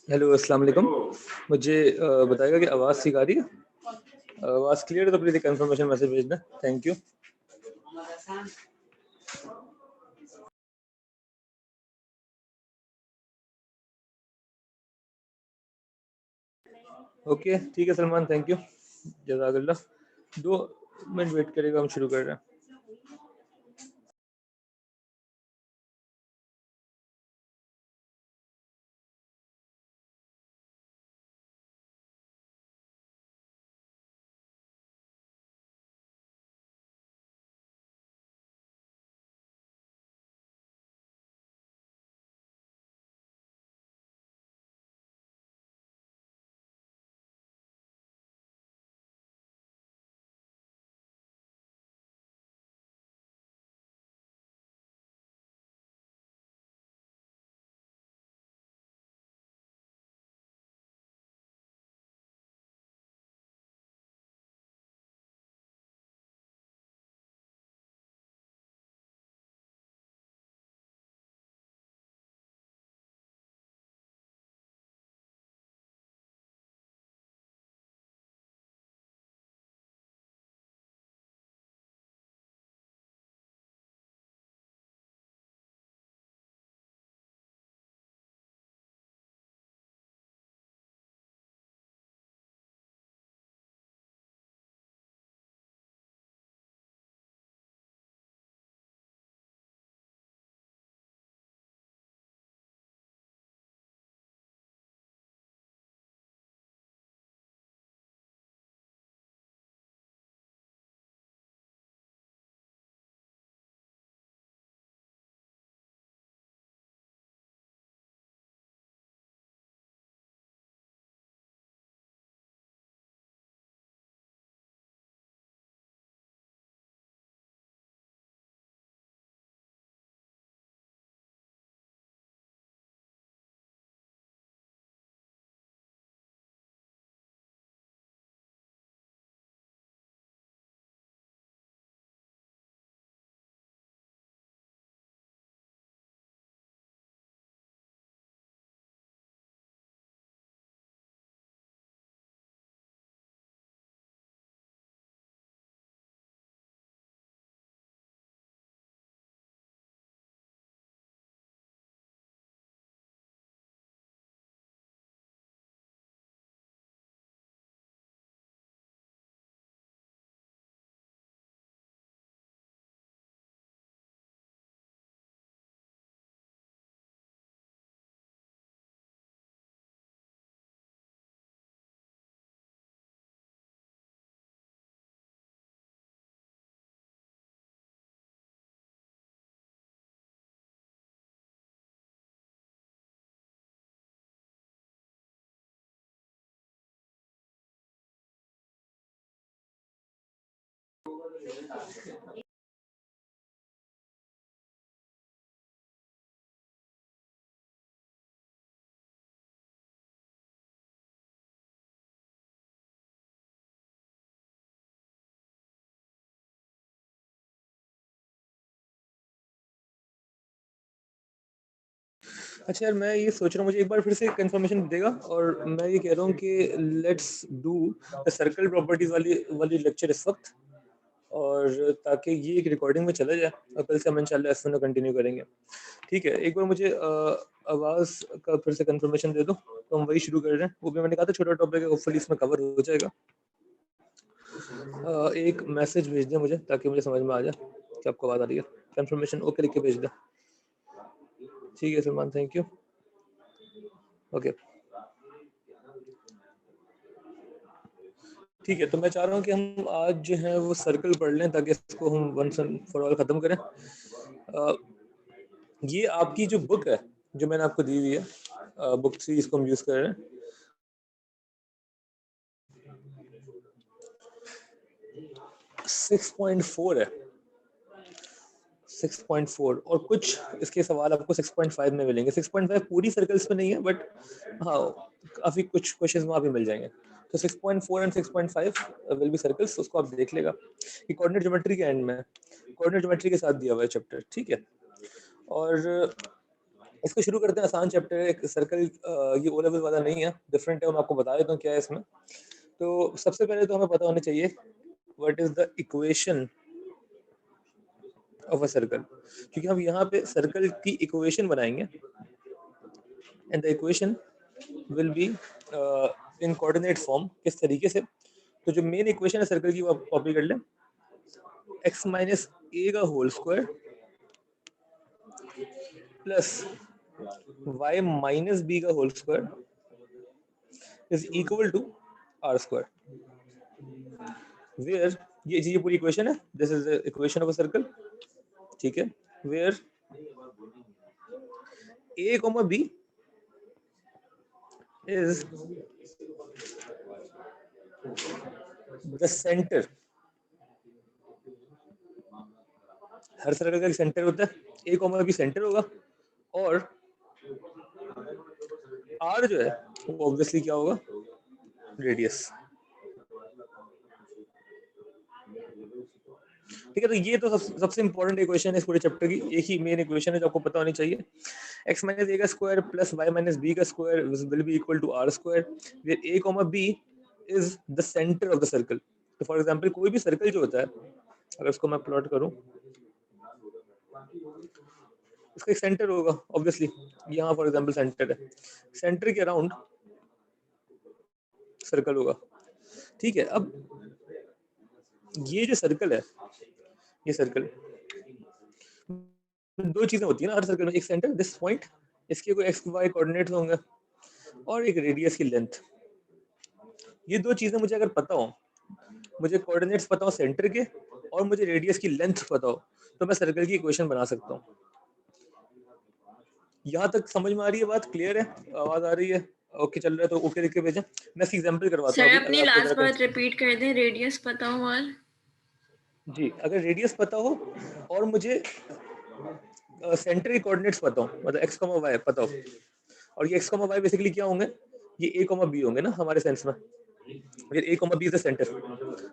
Hello, अस्सलाम वालेकुम। मुझे बताएगा कि आवाज़ ठीक आ रही है? आवाज़ क्लियर है तो प्लीज़ एक कंफर्मेशन मैसेज भेजना। Thank you. ओके, ठीक है सलमान, थैंक यू। जज़ाकल्लाह। 2 मिनट वेट करेगा, हम शुरू कर रहे हैं। अच्छा यार, मैं ये सोच रहा हूँ, मुझे एक बार फिर से कंफर्मेशन देगा। और मैं ये कह रहा हूँ कि let's do the circle properties वाली लेक्चर इस वक्त, और ताकि ये एक रिकॉर्डिंग में चला जाए, और कल से हम इंशाल्लाह ऐसे में कंटिन्यू करेंगे। ठीक है, एक बार मुझे आवाज़ का फिर से कंफर्मेशन दे दो, तो हम वही शुरू कर रहे हैं। वो भी मैंने कहा था छोटा टॉपिक है, होपफुली इसमें कवर हो जाएगा। एक मैसेज भेज दें मुझे, ताकि मुझे समझ में आ जाए कि आपको आवाज़ आ रही है। कंफर्मेशन ओके लिख के भेज दें। ठीक है सलमान, थैंक यू। ओके, ठीक है। तो मैं चाह रहा हूँ कि हम आज जो है वो सर्कल पढ़ लें, ताकि इसको हम वंस एंड फॉर ऑल ख़त्म करें। ये आपकी जो बुक है, जो मैंने आपको दी हुई है, बुक 3 जिसको हम यूज़ कर रहे हैं, 6.4 है। 6.4 और कुछ इसके सवाल आपको 6.5 में मिलेंगे। 6.5 पूरी सर्कल्स में नहीं है, बट हाँ, काफ़ी कुछ क्वेश्चंस वहाँ पे मिल जाएंगे। तो 6.4 एंड 6.5 विल बी सर्कल्स। उसको आप देख लेगा कि कोऑर्डिनेट ज्योमेट्री के एंड में, कोऑर्डिनेट ज्योमेट्री के साथ दिया हुआ है चैप्टर। ठीक है, और इसको शुरू करते हैं, आसान चैप्टर है, एक सर्कल, ये ओ लेवल वाला नहीं है, डिफरेंट है, मैं आपको बता देता हूँ क्या है इसमें। तो सबसे पहले तो हमें पता होना चाहिए what is the equation of a circle, क्योंकि हम यहाँ पे सर्कल की इक्वेशन बनाएंगे and the equation will be in coordinate form. किस तरीके से? तो जो मेन इक्वेशन है सर्कल की वो आप कॉपी कर लें, x माइनस ए का whole square plus y minus B का whole square is equal to R square, where ये पूरी इक्वेशन है, this is the equation of a circle, ठीक है, where a comma b is the center। हर circle का एक सेंटर होता है, a comma b सेंटर होगा, और r जो है वो ऑब्वियसली क्या होगा, रेडियस। ठीक है, तो ये तो सबसे इंपॉर्टेंट इक्वेशन है इस पूरे चैप्टर की, एक ही मेन इक्वेशन है जो आपको पता होनी चाहिए, x माइनस ए का square plus y minus B का square will be equal to R square, where a comma b is the centre of the circle. तो फॉर एग्जांपल कोई भी सर्कल जो होता है, अगर इसको मैं प्लॉट करूं, इसका एक सेंटर होगा ऑब्वियसली, यहाँ फॉर एग्जांपल सेंटर है, सेंटर के अराउंड सर्कल होगा, ठीक है। अब ये जो सर्कल है, ये सर्कल, दो चीजें होती है ना हर सर्कल में, एक सेंटर दिस पॉइंट, इसके कोई एक्स वाई कोऑर्डिनेट्स होंगे, और एक रेडियस की लेंथ। ये दो चीजें मुझे अगर पता हो, मुझे कोऑर्डिनेट्स पता हो सेंटर के और मुझे रेडियस की लेंथ पता हो, तो मैं सर्कल की इक्वेशन बना सकता हूँ। यहाँ तक समझ में आ रही है बात, क्लियर है, आवाज आ रही है, ओके चल रहा है, तो ओके लिख के भेजें। मैं इसकी एग्जांपल करवाता हूँ सर अभी, अपनी अगर आपको लास्ट जरा बात रिपीट कर दें, रेडियस पता हो और जी, अगर रेडियस पता हो और मुझे सेंटर के कोऑर्डिनेट्स पता हो, मतलब एक्स कॉमा वाई पता हो, और ये एक्स कॉमा वाई बेसिकली क्या होंगे, ये ए कॉमा बी होंगे ना हमारे सेंस में, फिर A comma B is the centre,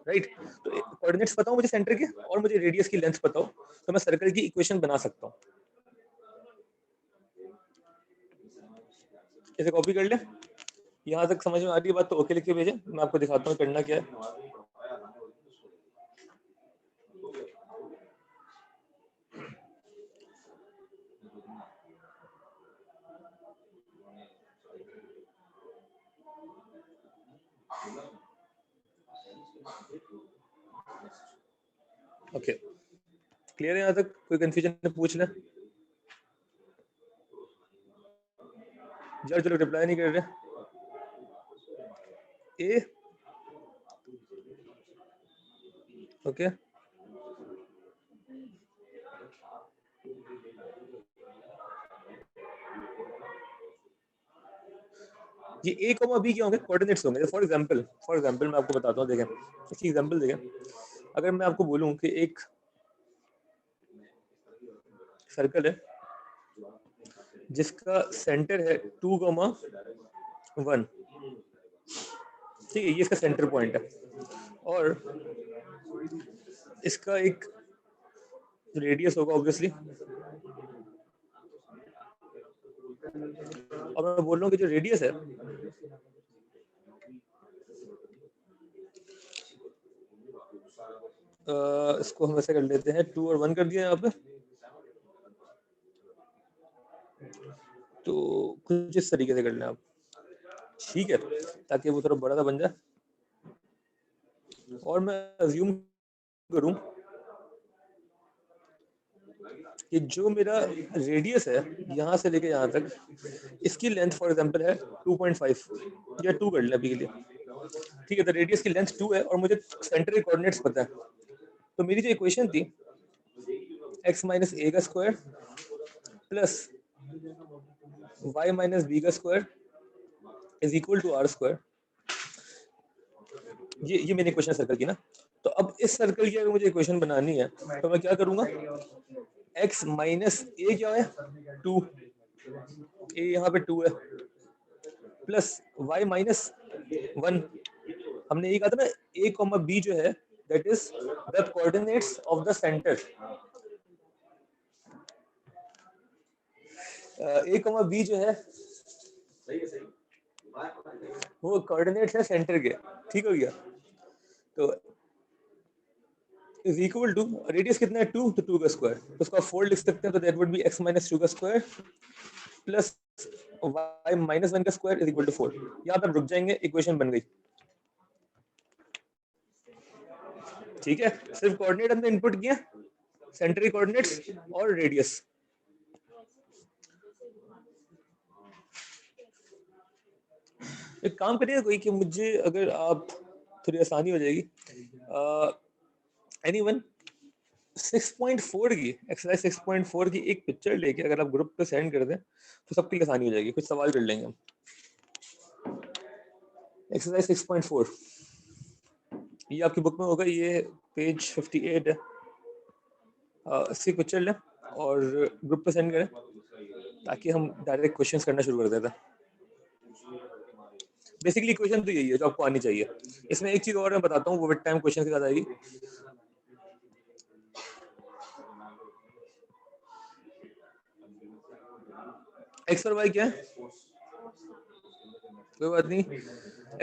right. तो कोऑर्डिनेट्स पता हो मुझे सेंटर के और मुझे रेडियस की लेंथ पता हो, तो मैं सर्कल की इक्वेशन बना सकता हूँ। इसे कॉपी कर ले, यहाँ तक समझ में आ रही है बात, तो ओके लिख के भेजें, मैं आपको दिखाता हूँ करना क्या है। ओके, क्लियर है यहाँ तक? कोई कंफ्यूजन है पूछ ले। जब चलो रिप्लाई नहीं कर रहे, ए ओके, ये ए कॉमा बी क्या होंगे, कोऑर्डिनेट्स होंगे। फॉर एग्जांपल मैं आपको बताता हूँ, देखें इसकी एग्जांपल देखें। अगर मैं आपको बोलूं कि एक सर्कल है जिसका सेंटर है 2,1, ठीक है, ये इसका सेंटर पॉइंट है, और इसका एक रेडियस होगा ऑब्वियसली, और मैं बोल रहा हूँ कि जो रेडियस है इसको हम ऐसे कर लेते हैं, 2 और 1 कर दिया यहाँ पे, तो कुछ इस तरीके से कर लें आप, ठीक है, ताकि वो थोड़ा बड़ा सा बन जाए। और मैं अज्यूम करूं कि जो मेरा रेडियस है यहाँ से लेके यहाँ तक, इसकी लेंथ फॉर एग्जांपल है 2.5 या 2 कर लें अभी के लिए, ठीक है। तो रेडियस की लेंथ 2 है और मुझे सेंटर के कोऑर्डिनेट्स पता है, तो मेरी जो इक्वेशन थी x माइनस ए का square plus y minus B का square is equal to R square, ये मेरी इक्वेशन सर्कल की ना। तो अब इस सर्कल की अगर मुझे इक्वेशन बनानी है तो मैं क्या करूंगा, x माइनस ए क्या है 2, ए यहाँ पे 2 है, प्लस y माइनस 1, हमने ये कहा था ना a कॉमा b जो है that is the coordinates of the centre, a comma b जो है वो कोऑर्डिनेट्स है सेंटर के, ठीक हो गया। तो इज इक्वल टू रेडियस कितना है 2, तो 2 का स्क्वायर, तो उसको आप 4 लिख सकते हैं, तो that would be x minus 2 का स्क्वायर प्लस y माइनस 1 का स्क्वायर इज इक्वल टू 4। यहाँ पे आप रुक जाएंगे, इक्वेशन बन गई। ठीक है, सिर्फ कोऑर्डिनेट हमने इनपुट किया, सेंटर कोऑर्डिनेट्स और रेडियस। एक काम करिए कोई कि मुझे अगर आप थोड़ी आसानी हो जाएगी, एनीवन 6.4 की एक्सरसाइज 6.4 की एक पिक्चर लेके अगर आप ग्रुप पे सेंड कर दें तो सबके लिए आसानी हो जाएगी। कुछ सवाल कर लेंगे हम। एक्सरसाइज 6.4 ये आपकी बुक में होगा, ये पेज 58 है। इसकी पिक्चर लें और ग्रुप पे सेंड करें ताकि हम डायरेक्ट क्वेश्चंस करना शुरू कर देते हैं। बेसिकली क्वेश्चन तो यही है जो आपको आनी चाहिए। इसमें एक चीज और मैं बताता हूँ, वो विद टाइम क्वेश्चन के साथ आएगी। एक्स और वाई क्या है, कोई बात नहीं,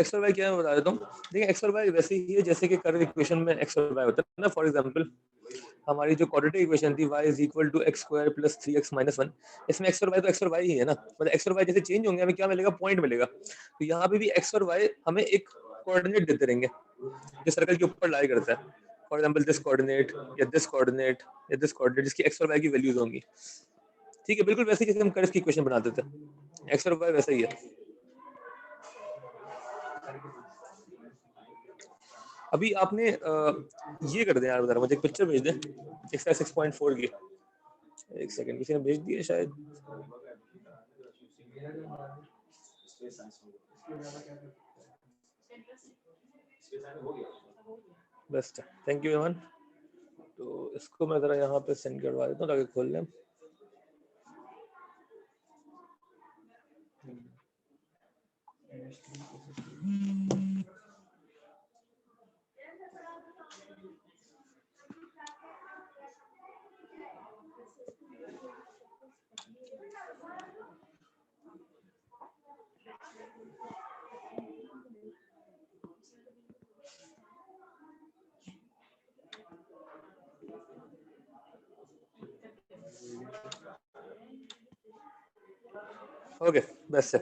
एक्स और वाई क्या है मैं बता देता हूँ। देखिए एक्स और वाई वैसे ही है जैसे कि कर्व इक्वेशन में एक्स और वाई होता है ना। फॉर एग्जांपल हमारी जो क्वाड्रेटिक इक्वेशन थी y is equal to x square plus 3x minus 1, इसमें एक्स और वाई तो एक्स और वाई ही है ना, मतलब एक्स और वाई जैसे चेंज होंगे हमें क्या मिलेगा, पॉइंट मिलेगा। तो यहाँ पे भी एक्स और वाई हमें एक कोऑर्डिनेट देते रहेंगे जो सर्कल के ऊपर लाई करता है। फॉर एग्जांपल दिस कोऑर्डिनेट या दिस कोऑर्डिनेट या दिस कोऑर्डिनेट जिसकी एक्स और वाई की वैल्यूज होंगी। ठीक है, बिल्कुल वैसे जैसे हम कर्व की इक्वेशन बनाते थे, एक्स और वाई वैसा ही है। अभी आपने ये कर दें यार, जरा मुझे एक पिक्चर भेज दें एक्सरसाइज 6.4 की। एक सेकंड, किसी ने भेज दी है शायद। बेस्ट, थैंक यू एवन। तो इसको मैं जरा यहाँ पे सेंड करवा देता हूँ ताकि खोल लें। ओके बेस्ट है,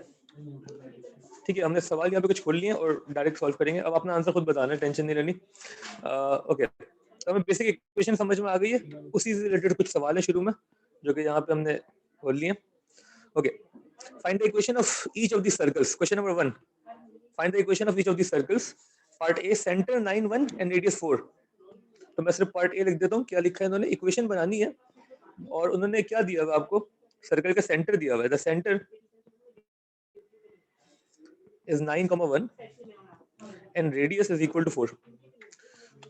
ठीक है। हमने सवाल यहाँ पे कुछ खोल लिए और डायरेक्ट सॉल्व करेंगे। अब अपना आंसर खुद बताना है, टेंशन नहीं लेनी। ओके, तो हमें बेसिक इक्वेशन समझ में आ गई है, उसी से रिलेटेड कुछ सवाल है शुरू में जो कि यहाँ पे हमने खोल लिए। Okay, find the equation of each of the circles. Question number 1, find the equation of each of the circles. Part A centre 9 1 and radius 4। तो मैं सिर्फ पार्ट ए लिख देता हूँ। क्या लिखा है इन्होंने, इक्वेशन बनानी है और उन्होंने क्या दिया हुआ आपको, सर्कल का सेंटर दिया हुआ है। The centre is 9,1 and radius is equal to 4।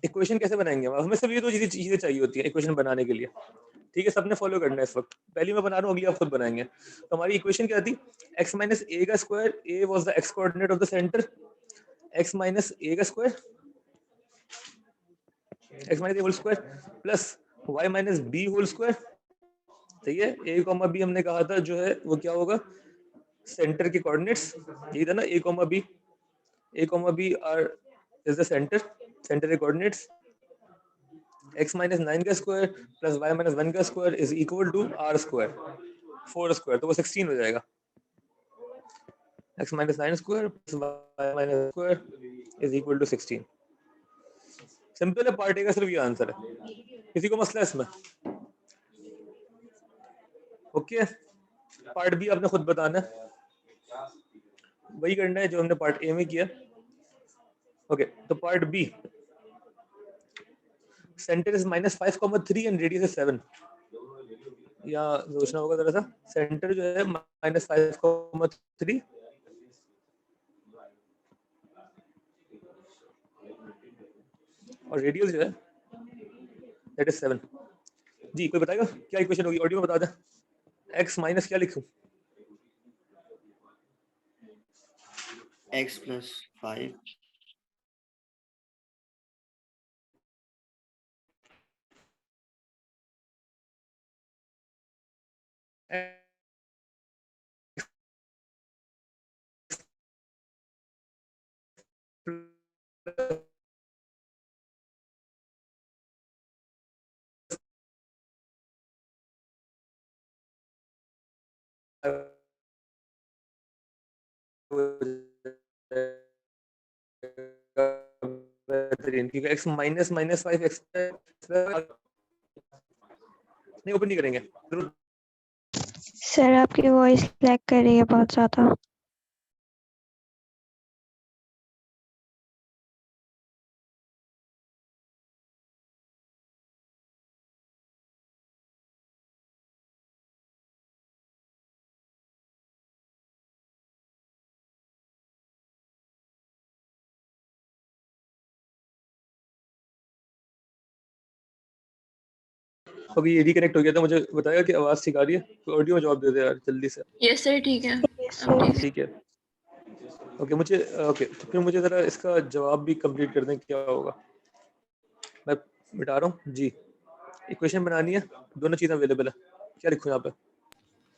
Equation कैसे बनाएंगे, हमें सिर्फ ये दो चीजें चाहिए होती है इक्वेशन बनाने के लिए। ठीक है, सबने फॉलो करना है इस वक्त। पहली मैं बना रहा हूँ, अगली आप खुद बनाएंगे। तो हमारी इक्वेशन क्या थी, x माइनस ए का square, A was the X coordinate of the centre, x minus A का square, x minus A whole square plus y minus B whole square. सही है, ए कॉमा बी हमने कहा था जो है वो क्या होगा, सेंटर के कोऑर्डिनेट्स। यही था ना, A comma B, a comma b are is the center के coordinates। x minus 9 का स्क्वायर प्लस y minus 1 का square is equal to r square 4 square, तो वो 16 हो जाएगा। x minus 9 square plus y minus square is equal to 16। Simple है, part A का सिर्फ ये आंसर है। किसी को मसला है इसमें? ओके, पार्ट बी आपने खुद बताना है, वही करना है जो हमने पार्ट ए में किया। ओके, तो part B, centre is -5,3 and radius is 7। या सोचना होगा जरा सा, सेंटर जो है -5,3 और रेडियस जो है दैट इज 7। जी कोई बताएगा क्या इक्वेशन होगी, ऑडियो में बता दें। x माइनस क्या लिखूं, x plus 5 x क्योंकि x माइनस माइनस 5 x नहीं ओपन नहीं करेंगे जरूर। सर आपकी वॉइस लैग कर रही है बहुत ज्यादा। अभी ये रिकनेक्ट हो गया था, मुझे बताया कि आवाज ठीक आ रही है, तो ऑडियो में जवाब दे दे यार जल्दी से। यस सर ठीक है, Yes, अब sir. ठीक है। ठीक है ओके मुझे ओके तो फिर मुझे जरा इसका जवाब भी कंप्लीट कर दें, क्या होगा। मैं मिटा रहा हूँ जी। इक्वेशन बनानी है, दोनों चीजें अवेलेबल है, क्या लिखूं यहाँ पे।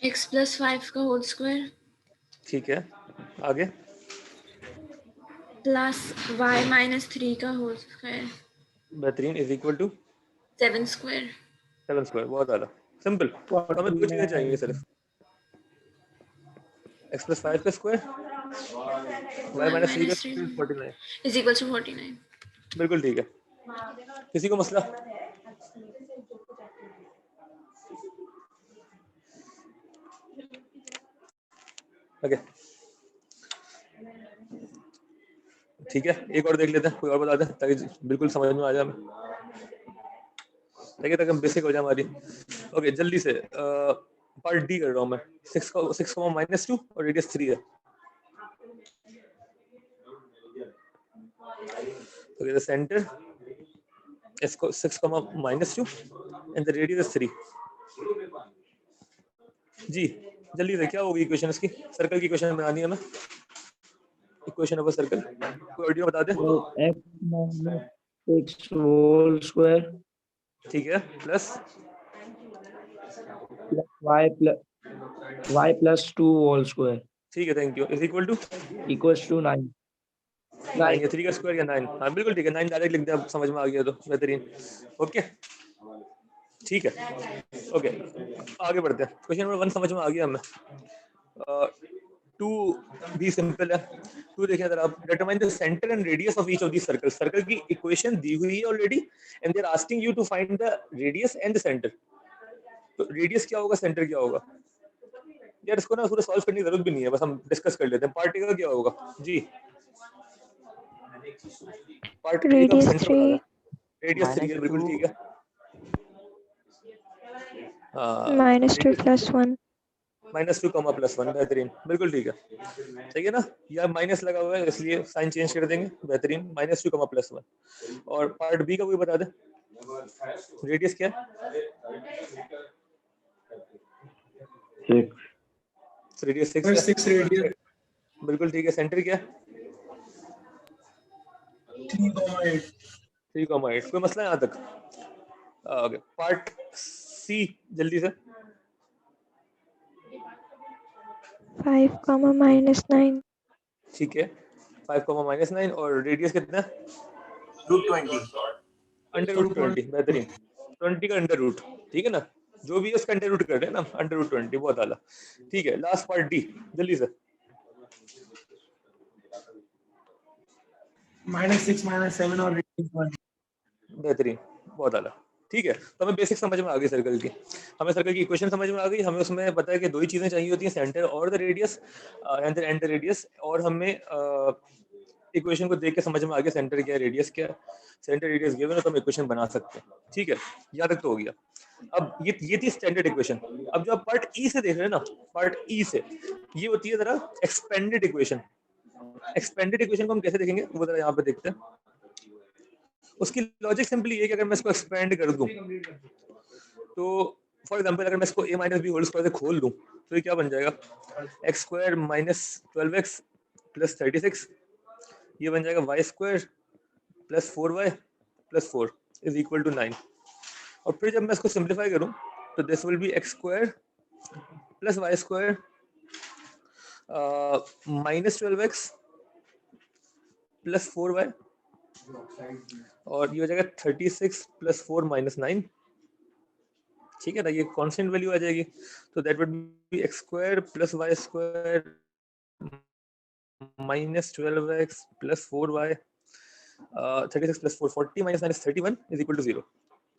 x प्लस 5 का होल स्क्वायर ठीक है आगे। प्लस y माइनस 3 का होल स्क्वायर बेहतरीन is equal to 7 square 7 square. बहुत ज़्यादा सिंपल। तो हमें दो चीज़ें चाहिए सिर्फ, x प्लस 5 का स्क्वायर, y y माइनस 3 का minus 3 square 49। Is equal to 49। बिल्कुल ठीक है। किसी को मसला? ओके ठीक है, एक और देख लेते हैं, कोई और बता दें ताकि बिल्कुल समझ में आ जाए हमें, ताकि हम बेसिक हो जाए हमारी। ओके जल्दी से पार्ट डी कर रहा हूँ मैं। 6 माइनस 2 और रेडियस 3 है। Okay the centre 6 minus 2 and the radius 3। जी जल्दी से क्या होगी इक्वेशन इसकी। सर्कल की इक्वेशन बनानी है हमें, इक्वेशन ऑफ अ सर्कल। कोई ऑडियो बता दे। x माइनस 6 होल स्क्वायर ठीक है plus y plus 2 whole square ठीक है thank you is equal to equals to 9। 9 या 3 का स्क्वायर या 9। हाँ बिल्कुल ठीक है, 9 डायरेक्ट लिख दिया, समझ में आ गया तो बेहतरीन। ओके ठीक है ओके आगे बढ़ते हैं। क्वेश्चन नंबर 1 समझ में आ गया हमें। 2 भी सिंपल है। 2 देखिए अगर आप determine the centre and radius of each of this circle. Circle की इक्वेशन दी हुई है already and they are asking you to find the radius and the centre. तो रेडियस क्या होगा, सेंटर क्या होगा। यार इसको ना पूरा सॉल्व करने की जरूरत भी नहीं है, बस हम डिस्कस कर लेते हैं। पार्ट ए का क्या होगा जी। पार्ट ए का Radius सेंटर बता दें। 3 रेडियस 3 है बिल्कुल ठीक है। minus 2 plus 1. -2 +1 बेहतरीन बिल्कुल ठीक है। सही है ना, या माइनस लगा हुआ है इसलिए साइन चेंज कर देंगे। बेहतरीन -2 +1। और पार्ट बी का कोई बता दे, रेडियस क्या है। 6 रेडियस 6 है बिल्कुल ठीक है। सेंटर क्या है 3,8। कोई मसला है यहाँ तक। ओके पार्ट सी जल्दी से। 5 comma minus 9. ठीक है 5,-9 और रेडियस कितना है √20। बेहतरीन 20 का अंडर रूट, ठीक है ना, जो भी है उसका अंडर रूट कर रहे हैं ना, √20 बहुत आला। ठीक है लास्ट पार्ट डी जल्दी से। -6 -7 और -1। बेहतरीन बहुत आला। ठीक है तो हमें बेसिक समझ में आ गई सर्कल की, हमें सर्कल की इक्वेशन समझ में आ गई। हमें उसमें पता है कि दो ही चीजें चाहिए होती हैं, सेंटर और the radius and the radius. और हमें इक्वेशन को देख के समझ में आ गया सेंटर क्या है रेडियस क्या है। सेंटर रेडियस गिवन है तो हम इक्वेशन बना सकते हैं। ठीक है यहाँ तक तो हो गया। अब ये थी स्टैंडर्ड इक्वेशन। अब जो आप पार्ट ई से देख रहे हैं ना, पार्ट ई से ये होती है जरा एक्सपेंडेड इक्वेशन। एक्सपेंडेड इक्वेशन को हम कैसे देखेंगे वो जरा यहाँ पे देखते हैं। उसकी लॉजिक सिंपली ये कि अगर मैं इसको एक्सपेंड कर दूं तो फॉर एग्जांपल अगर मैं इसको a minus B whole square से खोल दूं तो ये क्या बन जाएगा x square minus 12x plus 36। ये बन जाएगा y square plus 4y plus 4 is equal to 9। और फिर जब मैं इसको सिंप्लीफाई करूं तो this will be x square plus Y square -12x plus 4y और ये हो जाएगा 36 प्लस 4 माइनस 9, ठीक है ना, ये कांस्टेंट वैल्यू आ जाएगी, तो that would be x square plus y square minus 12x plus 4y 36 plus 4 40 minus 9 31 is equal to 0,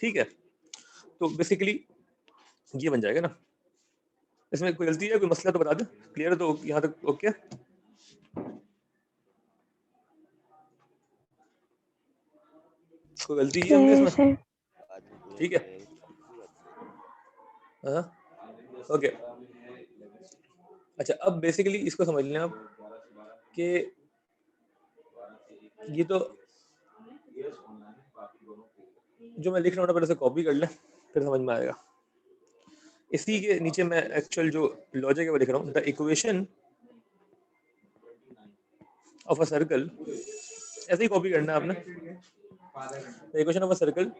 ठीक है। तो बेसिकली ये बन जाएगा ना। इसमें कोई गलती है, कोई मसला तो बता दे, क्लियर है तो यहाँ तक ओके। कोई गलती की हमने क्लियर इसमें, सर। ठीक है, हाँ ओके। अच्छा अब बेसिकली इसको समझ लें आप कि ये तो जो मैं लिख रहा हूँ ना पहले से कॉपी कर लें, फिर समझ में आएगा। इसी के नीचे मैं एक्चुअल जो लॉजिक है वो लिख रहा हूँ, the equation of a circle, ऐसे ही कॉपी करना है आपने। The equation of a circle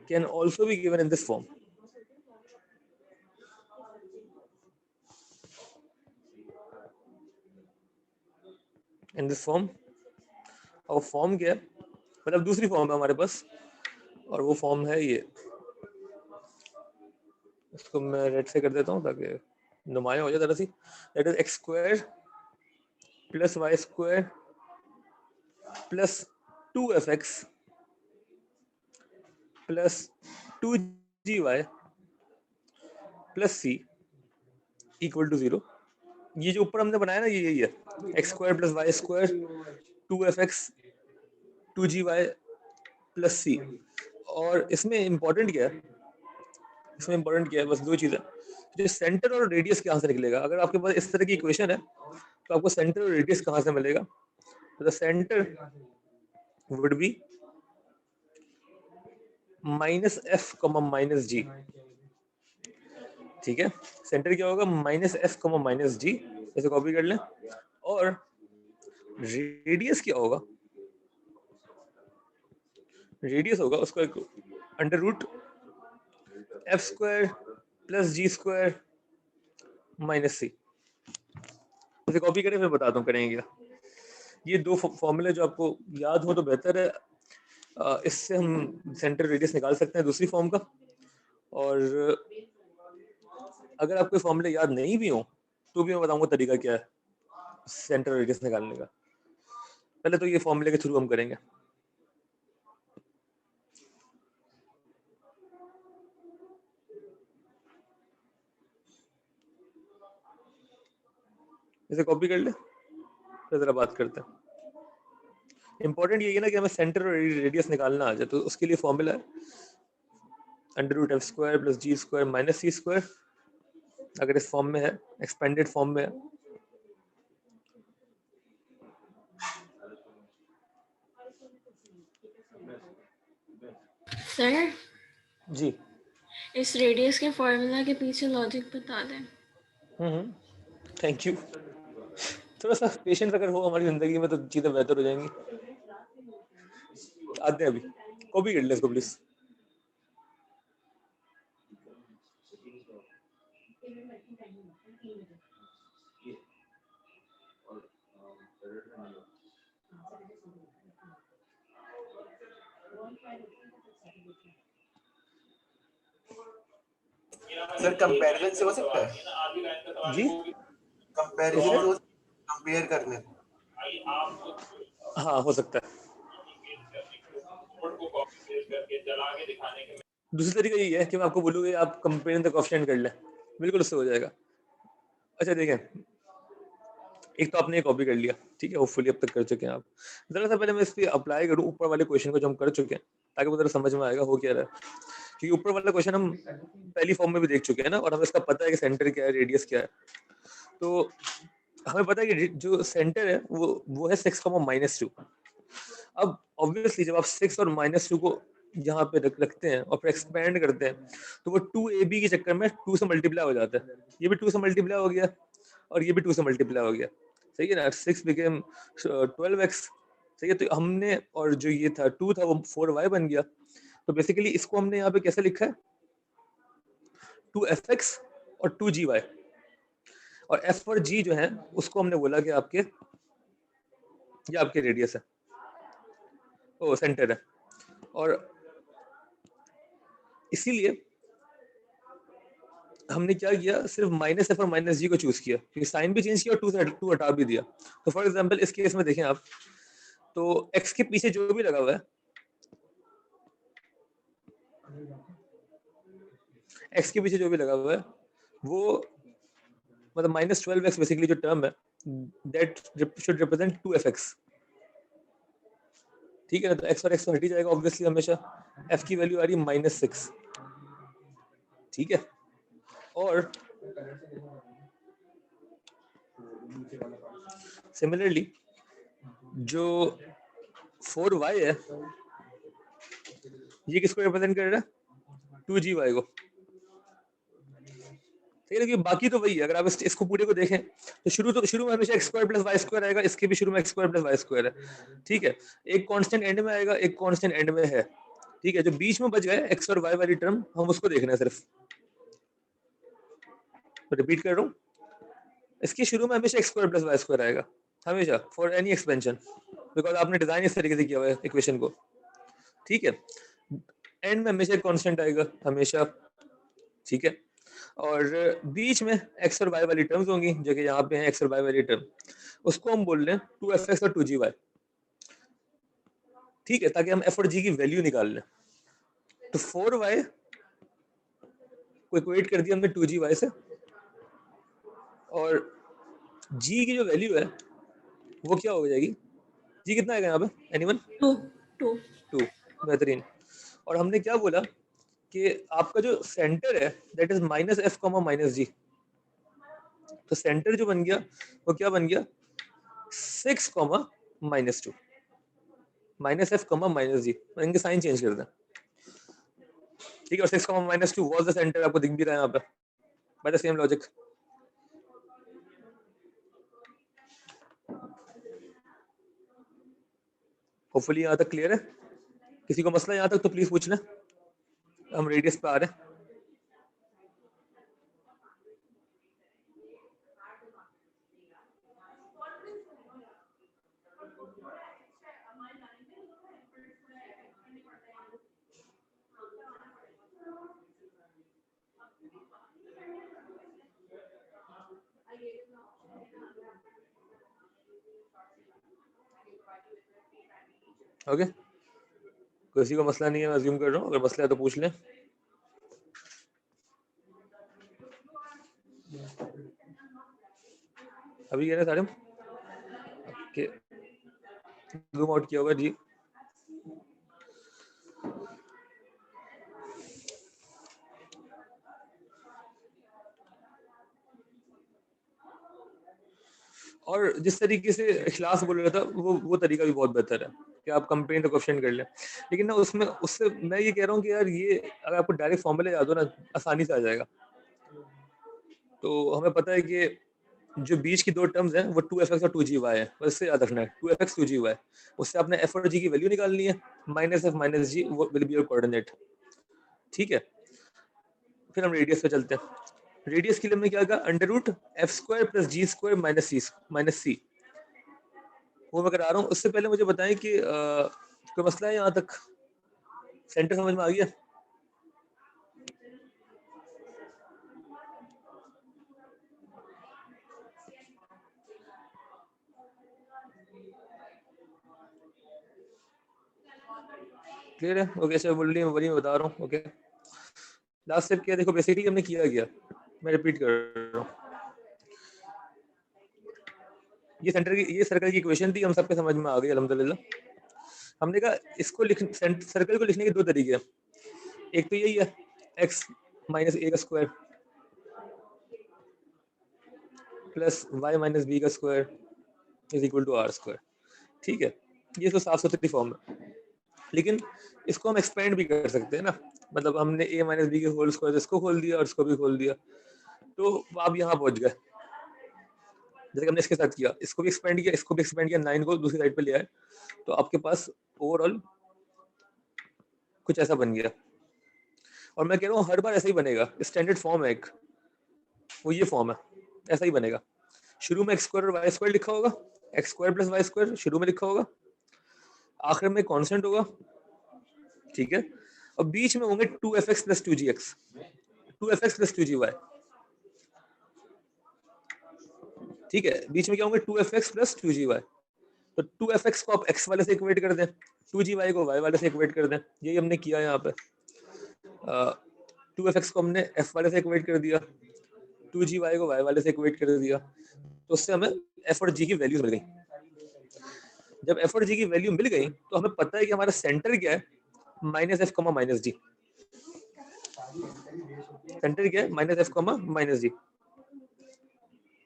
can also be given in this form. In this form, और फॉर्म क्या है, मतलब दूसरी फॉर्म है हमारे पास, और वो फॉर्म है ये, इसको मैं रेड से कर देता हूँ ताकि नुमाया हो जाए जरा सी। That is X square plus Y square plus 2fx plus 2gy plus c equal to 0। ये जो ऊपर हमने बनाया ना, ये यही है, x square plus Y square 2fx 2gy plus c। और इसमें इंपॉर्टेंट क्या है, इसमें इंपॉर्टेंट क्या है, बस दो चीजें, जो सेंटर और रेडियस कहाँ से निकलेगा। अगर आपके पास इस तरह की इक्वेशन है तो आपको सेंटर और रेडियस कहाँ से मिलेगा, तो the centre would be minus F comma minus G, ठीक है। सेंटर क्या होगा, minus F comma minus G, ऐसे कॉपी कर लें। और रेडियस क्या होगा, रेडियस होगा उसका under root F square plus G square minus C. इसे कॉपी करें फिर बताता हूँ करेंगे क्या। ये दो फॉर्मूले जो आपको याद हो तो बेहतर है, इससे हम सेंटर रेडियस निकाल सकते हैं दूसरी फॉर्म का। और अगर आपको फॉर्मूले याद नहीं भी हो तो भी मैं बताऊंगा तरीका क्या है सेंटर रेडियस निकालने का। पहले तो ये फॉर्मूले के थ्रू हम करेंगे। इसे कॉपी कर ले, फिर जरा बात करते हैं। इंपॉर्टेंट ये है ना कि हमें सेंटर और रेडियस निकालना आ जाए, तो उसके लिए फॉर्मूला है under root F square plus G square minus C square. अगर इस फॉर्म में है, एक्सपेंडेड फॉर्म में है, सर जी इस रेडियस के फॉर्मूला के पीछे लॉजिक बता दें। Thank you. थोड़ा सा पेशेंस अगर हो हमारी जिंदगी में तो चीजें बेहतर हो जाएंगी। आते हैं अभी, कॉपी कर ले इसको प्लीज। सर कंपैरिजन से हो सकता है जी कंपैरिजन से कंपेयर करने हाँ हो सकता है। दूसरी तरीका ये है कि मैं आपको बोलूँगा आप कंपेयर द कोएफिशिएंट कर लें, बिल्कुल उससे हो जाएगा। अच्छा देखें, एक तो आपने कॉपी कर लिया, ठीक है, होपफुली अब तक कर चुके हैं आप। जरा सा पहले मैं इस पे अप्लाई करूँ ऊपर वाले क्वेश्चन को जो हम कर चुके हैं, ताकि वो जरा समझ में आएगा हो क्या रहा है। क्योंकि ऊपर वाला क्वेश्चन हम पहली फॉर्म में भी देख चुके हैं ना, और हमें इसका पता है कि सेंटर क्या है, रेडियस क्या है। तो हमें पता है कि जो सेंटर है वो है 6, -2। अब ऑब्वियसली जब आप 6 और -2 को यहाँ पे रखते हैं और फिर एक्सपेंड करते हैं तो वो 2ab के चक्कर में 2 से मल्टीप्लाई हो जाता है। ये भी 2 से मल्टीप्लाई हो गया और ये भी 2 से मल्टीप्लाई हो गया, सही है ना। 6 बिकेम 12x, सही है। तो हमने, और जो ये था 2 था वो 4y बन गया। तो बेसिकली इसको हमने यहाँ पे कैसे लिखा है, 2fx और 2gy। और एफ और जी जो है उसको हमने बोला कि आपके ये आपके रेडियस है, ओ सेंटर है, और इसीलिए हमने क्या किया, सिर्फ माइनस एफ और माइनस जी को चूज किया, क्योंकि साइन भी चेंज किया और टू हटा भी दिया। तो फॉर एग्जांपल इस केस में देखें आप, तो एक्स के पीछे जो भी लगा हुआ है, एक्स के पीछे जो भी लगा हुआ है वो मतलब माइनस 12x बेसिकली जो टर्म है दैट शुड रिप्रेजेंट 2fx, ठीक है ना। तो x और x तो हट ही जाएगा ऑब्वियसली हमेशा, f की वैल्यू आ रही है -6, ठीक है। और सिमिलरली जो 4y है ये किसको रिप्रेजेंट कर रहा है, 2gy को, ठीक है। बाकी तो वही है, अगर आप इसको पूरे को देखें तो शुरू में हमेशा x² + y² आएगा, इसके भी शुरू में x² + y² है, ठीक है। एक कांस्टेंट एंड में आएगा, एक कांस्टेंट एंड में है, ठीक है। जो बीच में बच गए x और y वाली टर्म हम उसको देखना है सिर्फ, तो रिपीट कर रहा हूँ, इसके शुरू में हमेशा x² + y² आएगा हमेशा फॉर एनी एक्सपेंशन, बिकॉज आपने डिजाइन इस तरीके से किया हुआ है इक्वेशन को, ठीक है। एंड में हमेशा कांस्टेंट आएगा हमेशा, ठीक है। और बीच में x और y वाली टर्म्स होंगी, जो कि यहाँ पे है x और y वाली टर्म, उसको हम बोल रहे हैं 2fx और 2gy, ठीक है, ताकि हम f और g की वैल्यू निकाल लें। तो 4y को इक्वेट कर दिया हमने 2gy से, और g की जो वैल्यू है वो क्या हो जाएगी, g कितना आएगा यहाँ पे, एनीवन? 2, बेहतरीन। और हमने क्या बोला कि आपका जो सेंटर है दैट इज -f, -g, तो सेंटर जो बन गया वो क्या बन गया, 6, -2, -f, -g, इनके साइन चेंज कर दें, ठीक है। और 6, -2 वाज द सेंटर, आपको दिख भी रहा है यहाँ पे by the same logic. Hopefully यहाँ तक क्लियर है, किसी को मसला यहाँ तक तो प्लीज पूछ लें, हम रेडियस पे आ रहे हैं। ओके, किसी को मसला नहीं है, मैं अज्यूम कर रहा हूँ, अगर मसला है तो पूछ लें। अभी कह रहे सारे कि जूम आउट किया होगा जी, और जिस तरीके से इखलास बोल रहा था वो तरीका भी बहुत बेहतर है कि आप कंपेयर द क्वेश्चन कर लें, लेकिन ना उसमें उससे मैं ये कह रहा हूँ कि यार ये अगर आपको डायरेक्ट फॉर्मूला याद हो ना आसानी से आ जाएगा। तो हमें पता है कि जो बीच की दो टर्म्स हैं वो 2fx और 2gy है, बस इससे याद रखना है 2fx 2gy, उससे आपने f और g की वैल्यू निकालनी है, -f -g will be your coordinate, ठीक है। फिर हम रेडियस पे चलते हैं। रेडियस के लिए हमने क्या कहा, √f² + g² - c, वो मैं करा रहा हूँ। उससे पहले मुझे बताएं कि कोई मसला है यहाँ तक, सेंटर समझ में आ गया? क्लियर है? ओके, सर बोलिए, मैं वही बता रहा हूँ। ओके, लास्ट स्टेप क्या, देखो बेसिकली हमने किया गया, मैं रिपीट कर रहा हूँ, ये सर्कल की इक्वेशन थी, हम सबके समझ में आ गई अल्हम्दुलिल्लाह। हमने कहा इसको सर्कल को लिखने के दो तरीके हैं, एक तो यही है x - a² plus y - b² is equal to r², ठीक है। ये तो साफ सुथरी फॉर्म है, लेकिन इसको हम एक्सपेंड भी कर सकते हैं ना, मतलब हमने a - b के होल स्क्वायर इसको खोल दिया और इसको भी खोल दिया, तो आप यहाँ पहुंच गए। जैसे हमने इसके साथ किया, इसको भी एक्सपेंड किया, इसको भी एक्सपेंड किया, 9 को दूसरी साइड पे ले आए, तो आपके पास ओवरऑल कुछ ऐसा बन गया। और मैं कह रहा हूँ हर बार ऐसा ही बनेगा, स्टैंडर्ड फॉर्म है एक, वो ये फॉर्म है, ऐसा ही बनेगा। शुरू में एक्स स्क्वायर और वाई स्क्वायर लिखा होगा, x square plus Y square शुरू में लिखा होगा, आखिर में कांस्टेंट होगा, ठीक है, और बीच में होंगे 2fx plus 2gx, 2fx plus 2gy, ठीक है, बीच में क्या होंगे 2fx प्लस 2gy। तो 2fx को आप x वाले से इक्वेट कर दें, 2gy को y वाले से इक्वेट कर दें, यही हमने किया यहाँ पे। 2fx को हमने f वाले से इक्वेट कर दिया, 2gy को y वाले से इक्वेट कर दिया, तो उससे हमें f और g की वैल्यूज मिल गई। जब f और g की वैल्यू मिल गई तो हमें पता है कि हमारा सेंटर क्या है, माइनस एफ कमा माइनस जी। सेंटर क्या है, माइनस एफ कमा माइनस जी।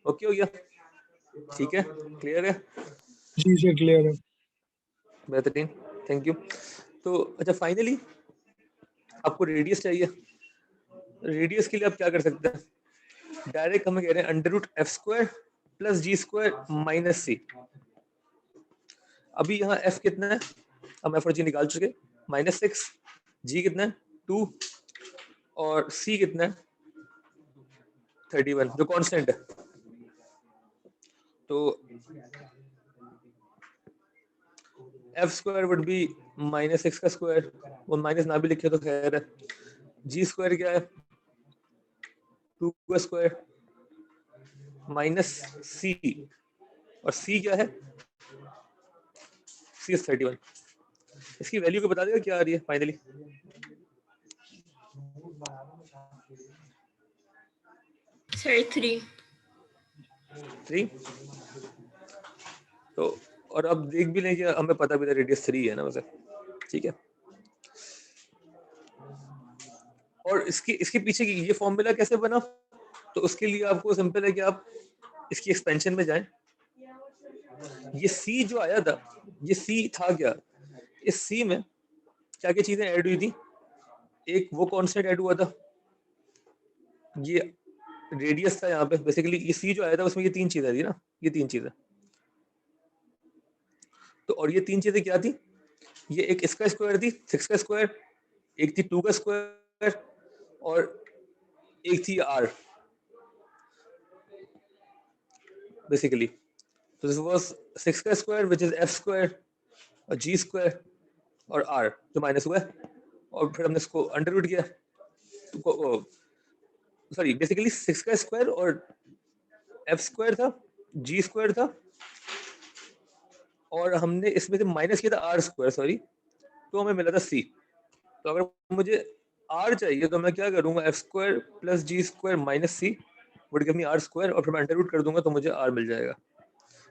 ओके हो गया, ठीक है, क्लियर है? जी सर क्लियर है। बेहतरीन, थैंक यू। तो अच्छा, फाइनली आपको रेडियस चाहिए। रेडियस के लिए आप क्या कर सकते हैं, डायरेक्ट हमें कह रहे हैं under root F square plus G square minus C. अभी यहाँ एफ कितना है, हम एफ और जी निकाल चुके, -6, जी कितना है 2 और सी कितना है 31 जो कांस्टेंट है। तो एफ स्क्वायर वुड बी -6 का स्क्वायर, वो माइनस ना भी लिखे तो खैर है। जी स्क्वायर क्या है 2 का स्क्वायर माइनस सी, और सी क्या है, सी 31। इसकी वैल्यू को बता देगा क्या आ रही है फाइनली। सर 3। तो और अब देख भी लें कि हमें पता भी था रेडियस 3 है ना वैसे, ठीक है। और इसके पीछे की ये फॉर्मूला कैसे बना, तो उसके लिए आपको सिंपल है कि आप इसकी एक्सपेंशन में जाएं। ये सी जो आया था, ये सी था क्या, इस सी में क्या क्या चीजें ऐड हुई थी, एक वो कांस्टेंट ऐड हुआ था, ये रेडियस था यहाँ पे बेसिकली, ये सी जो आया था उसमें ये 3 चीजें थी ना, ये 3 चीजें। तो और ये 3 चीजें क्या थी, ये एक इसका स्क्वायर थी 6 का स्क्वायर, एक थी 2 का स्क्वायर, और एक थी r बेसिकली। तो दिस वाज 6 का square which is f square और g स्क्वायर और r जो माइनस हुआ है, और फिर हमने इसको अंडर रूट किया, सॉरी बेसिकली 6 का स्क्वायर और f स्क्वायर था, g स्क्वायर था, और हमने इसमें से माइनस किया था r स्क्वायर, सॉरी, तो हमें मिला था c। तो अगर मुझे r चाहिए तो मैं क्या करूंगा, f square plus g square minus c would give me r square, और फिर मैं अंडर रूट कर दूंगा तो मुझे r मिल जाएगा।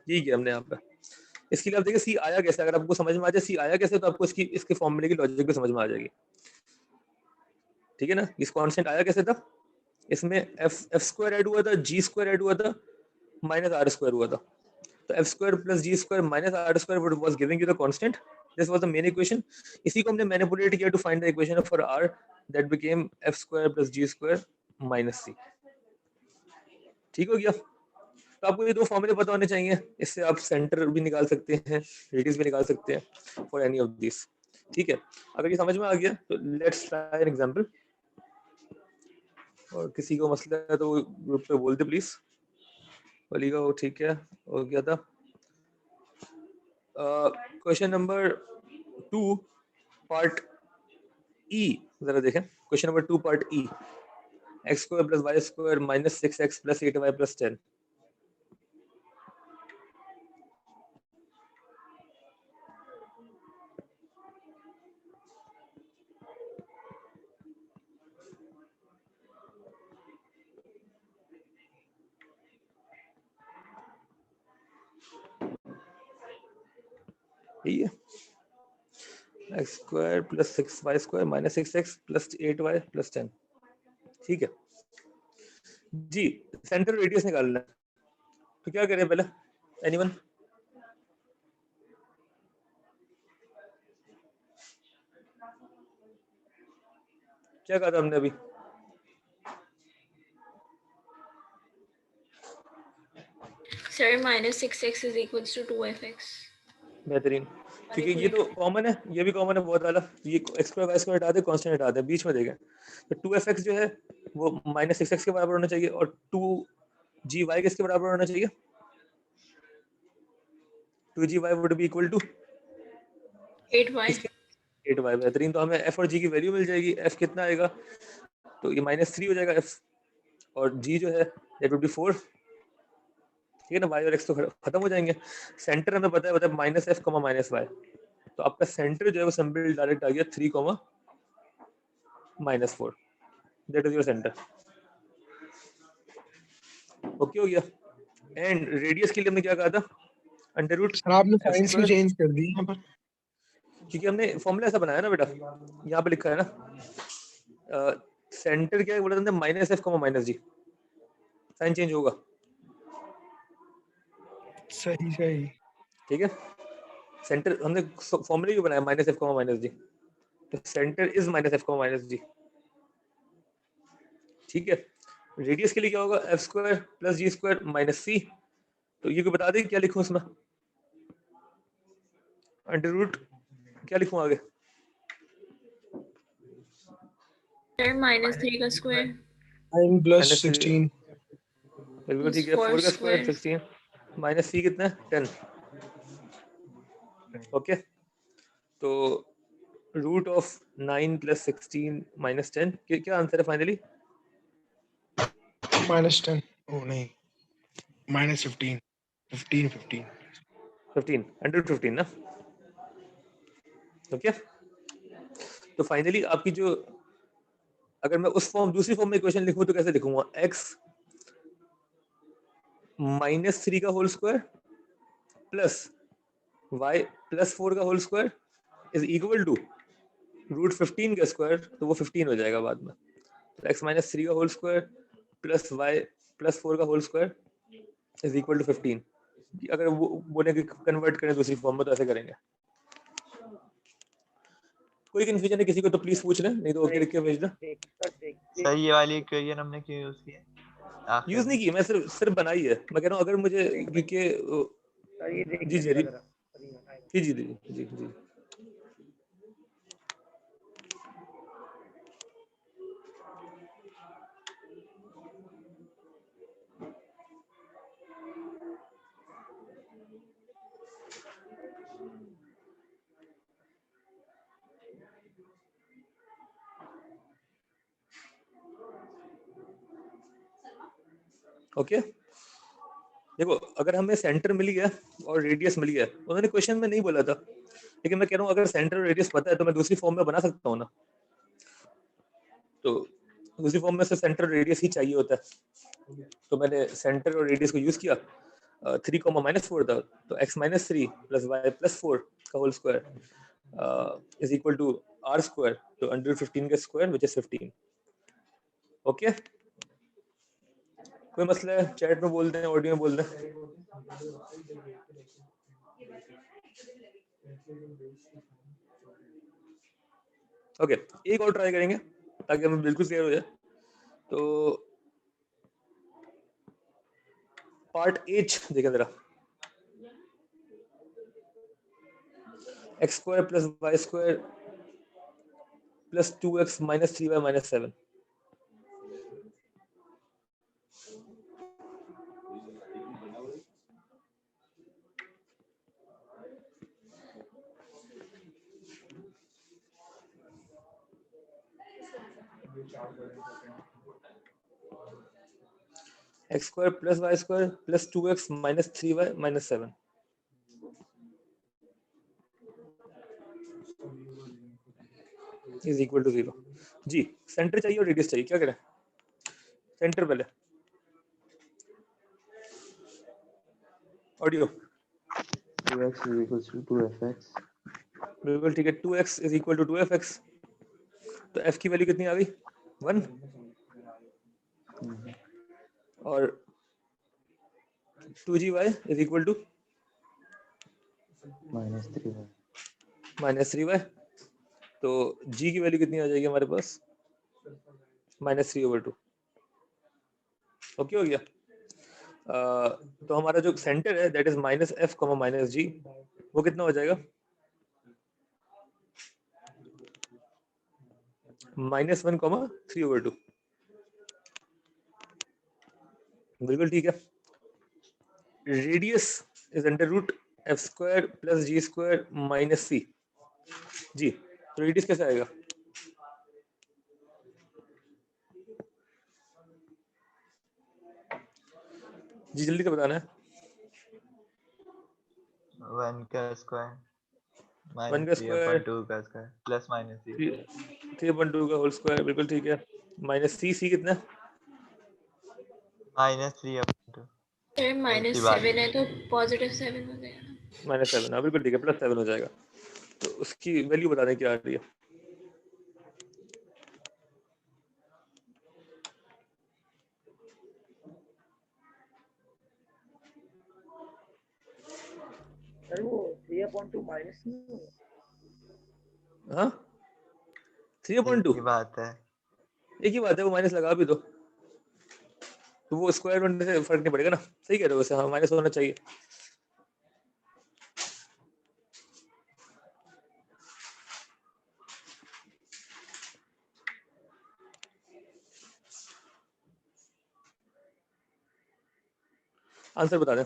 यही किया हमने यहाँ पे। इसके लिए आप देखिए c आया कैसे, अगर आपको समझ में आ जाए c आया कैसे तो आपको इसके फॉर्मूले की लॉजिक भी समझ में आ जाएगी, ठीक है ना। इस कांस्टेंट आया कैसे था, इसमें f स्क्वायर ऐड हुआ था, g स्क्वायर ऐड हुआ था, माइनस r स्क्वायर हुआ था। तो f square plus g square minus r square was giving you the constant, this was the main equation. इसी को हमने मैनिपुलेट किया to find the equation for r that became f square plus g square minus c। ठीक हो गया। तो आपको ये 2 फॉर्मूले पता होने चाहिए, इससे आप सेंटर भी निकाल सकते हैं, रेडियस भी निकाल सकते हैं फॉर एनी ऑफ दिस, ठीक है। अगर ये समझ में आ गया तो लेट्स ट्राई एन एग्जांपल। और किसी को मसला है तो ग्रुप पे बोल दे प्लीज। वली का ठीक है, हो गया था। क्वेश्चन नंबर 2 पार्ट ई जरा देखें। Question number 2 part E, X square plus Y square minus 6x plus 8y plus 10। यही है, x square plus 6y square minus 6x plus 8y plus 10, ठीक है जी। सेंटर रेडियस निकालना है तो क्या करें पहले, एनीवन? क्या कहा था हमने अभी, sir -6x is equals to 2fx। बेहतरीन, क्योंकि ये तो कॉमन है, ये भी कॉमन है बहुत वाला, ये एक्स स्क्वायर वाई स्क्वायर हटा दे, कांस्टेंट हटा दे, बीच में देखें तो 2fx जो है वो -6x के बराबर होना चाहिए, और 2 जी वाई किसके बराबर होना चाहिए? 2GY would be equal to 8y। 8y। बेहतरीन। तो हमें एफ और जी की वैल्यू मिल जाएगी। एफ कितना आएगा? तो ये -3 हो जाएगा एफ, और जी जो है दैट वुड बी 4। ठीक है ना, वाई और एक्स तो खत्म हो जाएंगे। सेंटर हमें पता है -f, -y। तो आपका सेंटर जो है वो सिंपल डायरेक्ट आ गया 3, -4। That is your centre. Okay हो गया। एंड रेडियस के लिए हमने क्या कहा था? अंडर रूट सर आपने एफ साइंस भी स्क्वायर, चेंज कर दी यहाँ पर। क्योंकि हमने फॉर्मूला ऐसा बनाया ना बेटा, यहाँ पे लिखा है ना सेंटर क्या है बोला तुमने? -f, -g। साइन चेंज होगा। सही सही। ठीक है, सेंटर हमने फॉर्मूला भी बनाया -f, -g। तो सेंटर इज -f, -g। ठीक है। रेडियस के लिए क्या होगा? f² + g² - c। तो ये को बता दें क्या लिखूं उसमें? अंडर रूट क्या लिखूं आगे? -3 का स्क्वायर 9 + -3। 16 बिल्कुल ठीक है। 4 का स्क्वायर 16 - c कितना है? 10। ओके, तो रूट ऑफ 9 + 16 - 10 क्या आंसर है फाइनली? -10 ओ नहीं -15 15 15, अंडर 15 ना। ओके, तो फाइनली आपकी जो, अगर मैं उस फॉर्म दूसरी फॉर्म में इक्वेशन लिखूं तो कैसे लिखूंगा? x -3 का होल स्क्वायर प्लस y +4 का whole square is equal to √15 का स्क्वायर। तो वो 15 हो जाएगा बाद में। तो x -3 का होल स्क्वायर प्लस y +4 का whole square is equal to 15। अगर वो बोले कि कन्वर्ट करें दूसरी फॉर्म में तो ऐसे करेंगे। कोई कंफ्यूजन है किसी को तो प्लीज पूछ लें, नहीं तो ओके लिख के भेज दें। सर ये वाली इक्वेशन हमने क्यों यूज की है? यूज नहीं की, मैं सिर्फ बनाई है। मैं कह रहा हूँ अगर मुझे के जी जी जी जी जी जी जी ओके। देखो, अगर हमें सेंटर मिल गया और रेडियस मिल गया, उन्होंने क्वेश्चन में नहीं बोला था, लेकिन मैं कह रहा हूँ अगर सेंटर और रेडियस पता है तो मैं दूसरी फॉर्म में बना सकता हूँ ना। तो दूसरी फॉर्म में से सेंटर और रेडियस ही चाहिए होता है। तो मैंने सेंटर और रेडियस को यूज किया। 3, -4 था, तो x -3 + y +4 का whole square is equal to r², तो अंडर 15 का स्क्वायर विच इज 15। ओके, कोई मसला है? चैट में बोल दें, ऑडियो में बोल दें। ओके, एक और ट्राई करेंगे ताकि हमें बिल्कुल क्लियर हो जाए। तो पार्ट H देखें जरा। x² + y² + 2x - 3y - 7। x² + y² + 2x - 3y - 7 is equal to 0। जी, सेंटर चाहिए और रेडियस चाहिए, क्या करें? सेंटर पहले, audio. 2x is equals to 2fx. बिल्कुल ठीक है, 2x is equal to 2fx। तो f की वैल्यू कितनी आ गई? 1। और 2gy is equal to -3y. -3y। तो g की वैल्यू कितनी आ जाएगी हमारे पास? -3/2। ओके हो गया। तो हमारा जो सेंटर है दैट इज -f, -g, वो कितना हो जाएगा? -1, 3/2। बिल्कुल ठीक है। Radius is under root F square plus G square minus C. जी तो रेडियस कैसे आएगा? जी जल्दी से बताना है। 1 का स्क्वायर 1 का माइनस 3 स्क्वायर अपन 2 का स्क्वायर प्लस माइनस 3 3/2 का होल स्क्वायर, बिल्कुल ठीक है। माइनस सी, सी कितना है? माइनस 3 अपन 2 सर ऐसी -7 बात है तो +7 हो जाएगा। -7, हाँ बिल्कुल ठीक है, +7 हो जाएगा। तो उसकी वैल्यू बता दें क्या आ रही है। सर वो 3/2 माइनस नहीं होगा? हाँ 3/2 ही बात है। एक ही बात है, वो माइनस लगा भी दो तो वो स्क्वायर बनने से फर्क नहीं पड़ेगा ना। सही कह रहे हो वैसे, हाँ माइनस होना चाहिए। आंसर बता दें।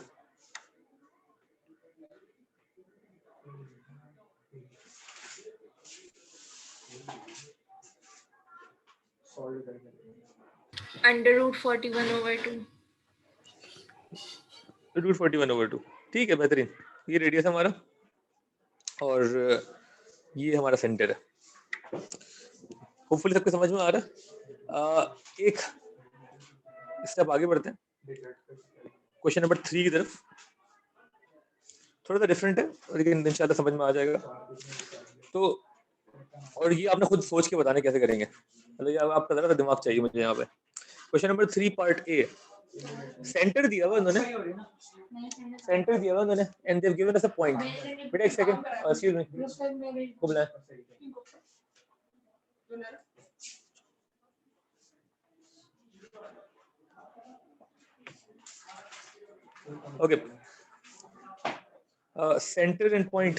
√41/2। √41/2, ठीक है, बेहतरीन। ये रेडियस है हमारा और ये हमारा सेंटर है। होपफुली सबको समझ में आ रहा है। एक स्टेप आगे बढ़ते हैं क्वेश्चन नंबर 3 की तरफ। थोड़ा सा डिफरेंट है लेकिन इंशाल्लाह समझ में आ जाएगा। तो और ये आपने खुद सोच के बताने कैसे करेंगे, मतलब ये आपका जरा दिमाग चाहिए मुझे यहाँ पे। Question number 3 part A, centre दिया हुआ उन्होंने, सेंटर दिया हुआ उन्होंने and they have given us a point. बेटा एक सेकंड, एक्सक्यूज मी, को बुलाएं। Okay, center and point,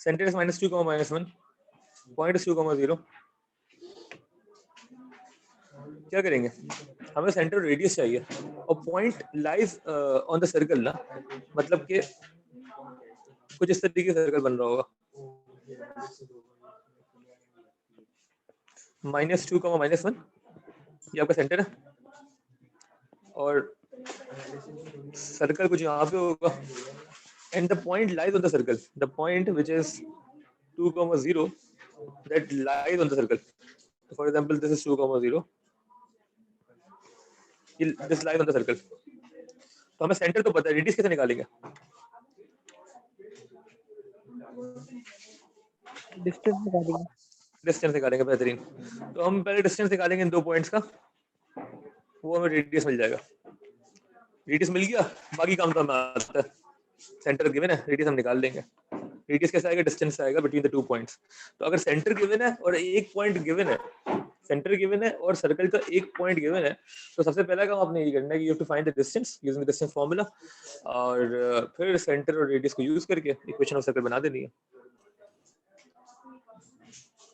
center is -2, -1, point is 2, 0। क्या करेंगे, हमें सेंटर रेडियस चाहिए और point lies on the circle ना, मतलब कि कुछ इस तरीके से सर्कल बन रहा होगा। -2, -1 ये आपका सेंटर है और सर्कल कुछ यहाँ पे होगा and the point lies on the circle, the point which is 2, 0 that lies on the circle. For example, this is 2, 0, this lies on the circle। तो हमें सेंटर तो पता है, रेडियस कैसे निकालेंगे? डिस्टेंस निकालेंगे। डिस्टेंस निकालेंगे, बेहतरीन। तो हम पहले डिस्टेंस निकालेंगे इन दो पॉइंट्स का, वो हमें रेडियस मिल जाएगा। रेडियस मिल गया, बाकी काम तो हमें आता है। सेंटर गिवन है, रेडियस हम निकाल लेंगे। रेडियस कैसे आएगा? डिस्टेंस आएगा बिटवीन द 2 पॉइंट्स। तो अगर सेंटर गिवन है और एक पॉइंट गिवन है, सेंटर गिवन है और सर्कल का एक पॉइंट गिवन है, तो सबसे पहला काम आपने ये करना है कि you have to find the distance using the distance formula और फिर सेंटर और रेडियस को यूज करके इक्वेशन ऑफ सर्कल बना देनी है।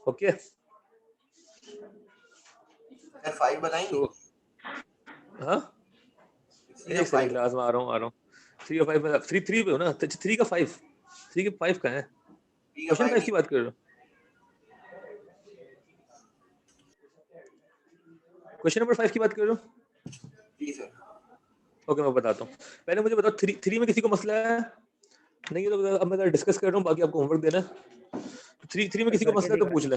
ओके सर 5 बताएंगे। तो हाँ एक सेकंड, क्लास में आ रहा हूँ 3 और 5 3 पे हो ना? 3 का 5, 3 के 5 का है, क्वेश्चन 5 की बात कर रहे हो? क्वेश्चन नंबर 5 की बात कर रहे हो? जी सर। ओके मैं बताता हूँ, पहले मुझे बताओ 3 में किसी को मसला है? नहीं है तो अब मैं डिस्कस कर रहा हूँ, बाकी आपको होमवर्क देना है। 3 में किसी को मसला है तो पूछ ले।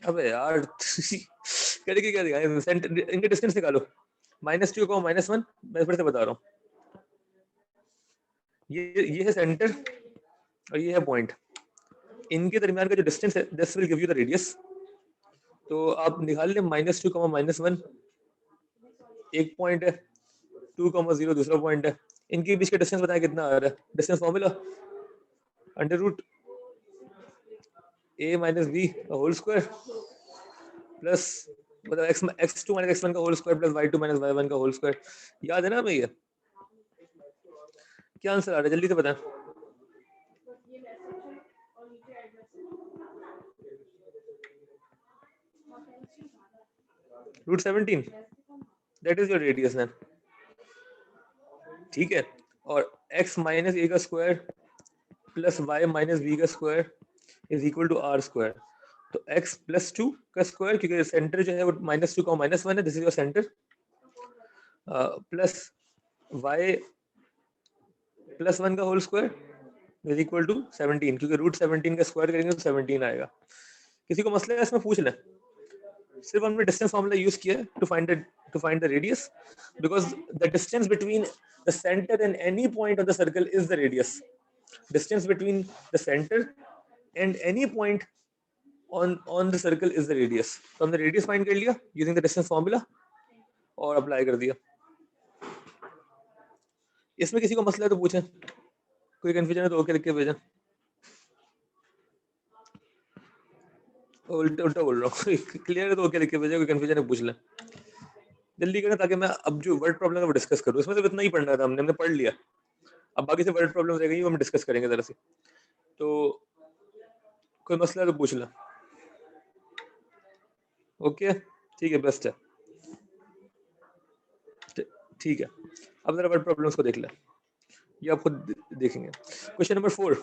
अबे यार करके क्या दिखाएं, इनके डिस्टेंस निकालो। -2, -1, मैं फिर से बता रहा हूँ, ये है सेंटर और ये है पॉइंट, इनके दरमियान का जो डिस्टेंस है this will give you the radius. तो आप निकाल लें -2, -1 एक पॉइंट है, 2, 0 दूसरा पॉइंट है, इनके बीच का डिस्टेंस बताएं कितना आ रहा है। Distance formula √a - b whole square plus मतलब x2 - x1 का whole square plus y2 - y1 का होल स्क्वायर। याद है ना भैया? क्या आंसर आ रहा है जल्दी से बताएं। √17 that is your radius then, ठीक है। और x माइनस ए का square plus y minus B का square is equal to r square. तो x प्लस 2 का स्क्वायर, क्योंकि सेंटर जो है वो -2 का -1 है, this is your centre, plus y plus 1 का whole square is equal to 17, क्योंकि रूट 17 का स्क्वायर करेंगे तो 17 आएगा। किसी को मसला है इसमें पूछ लें। सिर्फ हमने डिस्टेंस फार्मूला यूज किया है to find the radius, because the distance between the centre and any point of the circle is the radius. Distance between the centre and any point on the circle is the radius। तो हमने radius find कर लिया using the distance formula और apply कर दिया। इसमें किसी को मसला है तो पूछें, कोई कंफ्यूजन है तो ओके लिख के भेजें। उल्टा उल्टा बोल रहा हूँ, क्लियर है तो ओके लिख के भेजें, कोई कंफ्यूजन है पूछ लें, जल्दी करें ताकि मैं अब जो वर्ड प्रॉब्लम है वो डिस्कस करूँ। इसमें तो इतना ही पढ़ना था, हमने पढ़ लिया, अब बाकी से वर्ड प्रॉब्लम रहेगी वो हम डिस्कस करेंगे जरा से। तो कोई मसला है तो पूछ लें। ओके ठीक है, बेस्ट है, ठीक है। अब जरा वर्ड प्रॉब्लम्स को देख लें, ये आप खुद देखेंगे। Question number 4,